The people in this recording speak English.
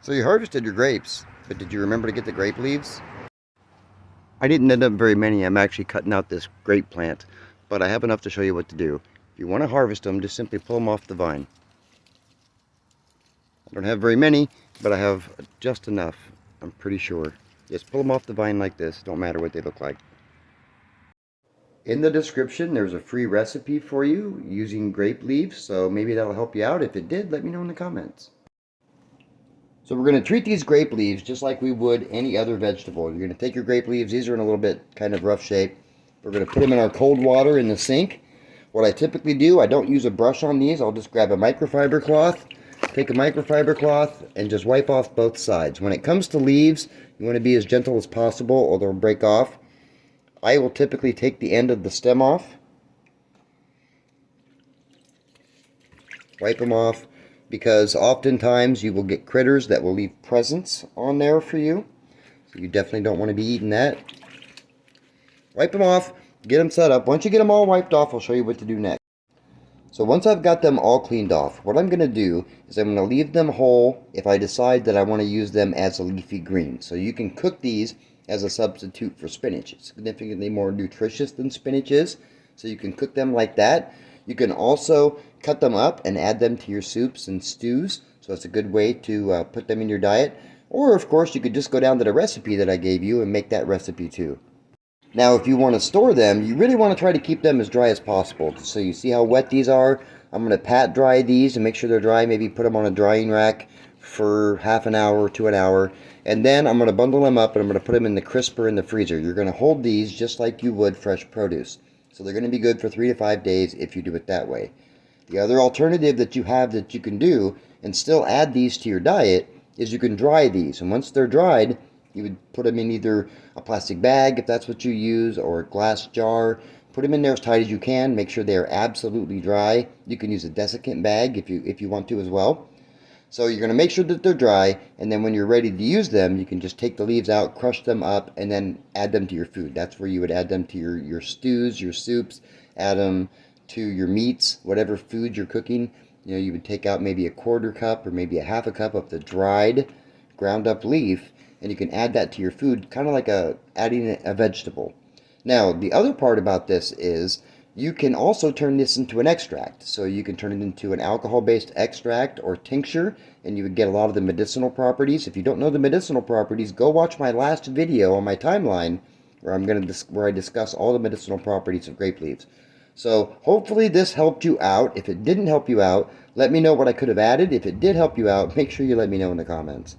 So you harvested your grapes, but did you remember to get the grape leaves? I didn't end up very many. I'm actually cutting out this grape plant, but I have enough to show you what to do. If you want to harvest them, just simply pull them off the vine. I don't have very many, but I have just enough, I'm pretty sure. Just pull them off the vine like this, don't matter what they look like. In the description, there's a free recipe for you using grape leaves, so maybe that'll help you out. If it did, let me know in the comments. So we're going to treat these grape leaves just like we would any other vegetable. You're going to take your grape leaves. These are in a little bit kind of rough shape. We're going to put them in our cold water in the sink. What I typically do, I don't use a brush on these. I'll just grab a microfiber cloth, take a microfiber cloth, and just wipe off both sides. When it comes to leaves, you want to be as gentle as possible or they'll break off. I will typically take the end of the stem off, wipe them off, because oftentimes you will get critters that will leave presents on there for you. So you definitely don't want to be eating that. Wipe them off, get them set up. Once you get them all wiped off, I'll show you what to do next. So once I've got them all cleaned off, what I'm going to do is I'm going to leave them whole if I decide that I want to use them as a leafy green. So you can cook these as a substitute for spinach. It's significantly more nutritious than spinach is, so you can cook them like that. You can also cut them up and add them to your soups and stews, so it's a good way to put them in your diet. Or of course you could just go down to the recipe that I gave you and make that recipe too. Now if you want to store them, you really want to try to keep them as dry as possible. So you see how wet these are? I'm going to pat dry these and make sure they're dry. Maybe put them on a drying rack for half an hour to an hour. And then I'm going to bundle them up and I'm going to put them in the crisper in the freezer. You're going to hold these just like you would fresh produce. So they're going to be good for 3 to 5 days if you do it that way. The other alternative that you have that you can do and still add these to your diet is you can dry these. And once they're dried, you would put them in either a plastic bag if that's what you use or a glass jar. Put them in there as tight as you can. Make sure they are absolutely dry. You can use a desiccant bag if you want to as well. So you're going to make sure that they're dry, and then when you're ready to use them, you can just take the leaves out, crush them up, and then add them to your food. That's where you would add them to your stews, your soups, add them to your meats, whatever food you're cooking. You know, you would take out maybe a quarter cup or maybe a half a cup of the dried, ground up leaf, and you can add that to your food, kind of like adding a vegetable. Now, the other part about this is you can also turn this into an extract. So you can turn it into an alcohol-based extract or tincture, and you would get a lot of the medicinal properties. If you don't know the medicinal properties, go watch my last video on my timeline where I discuss all the medicinal properties of grape leaves. So hopefully this helped you out. If it didn't help you out, let me know what I could have added. If it did help you out, make sure you let me know in the comments.